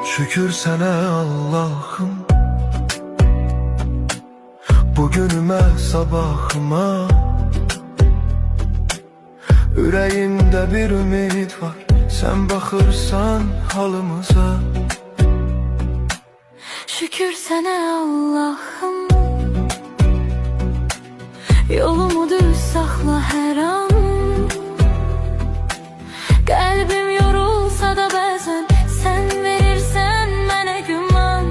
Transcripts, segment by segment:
Şükür sana Allah'ım, bugünüme sabahıma. Ürəyimdə bir ümid var, sen baxırsan halımıza. Şükür sana Allah'ım, yolumu düz saxla hər an. Qəlbim yorulsa da bəzən sen verirsən mənə güman.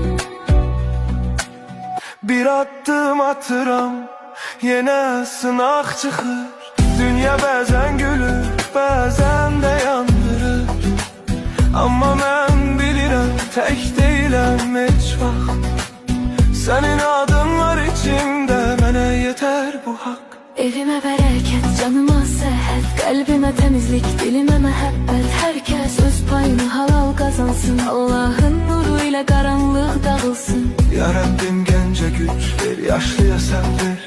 Bir addım atıram, yenə sınaq çıxır. Dünya bəzən gülür, bəzən də yandırır. Amma mən bilirəm, tək deyiləm heç vaxt. Sənin adın var içimdə, mənə yetər bu haqq. Evimə bərəkət, canıma səhət, qəlbimə təmizlik, dilimə məhəbbət. Hər kəs öz payını halal qazansın, Allahın nuru ilə qaranlıq dağılsın. Ya Rəbbim gəncə güc ver, yaşlıya səbr.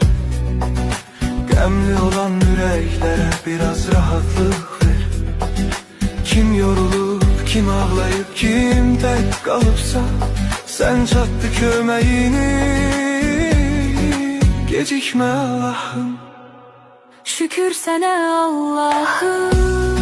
Qəmli olan ürəklərə biraz rahatlıq ver. Kim yorulub, kim ağlayıb, kim tək qalıbsa, sən çatdı köməyini, gecikmə Allah'ım. Şükür sana Allah'ım,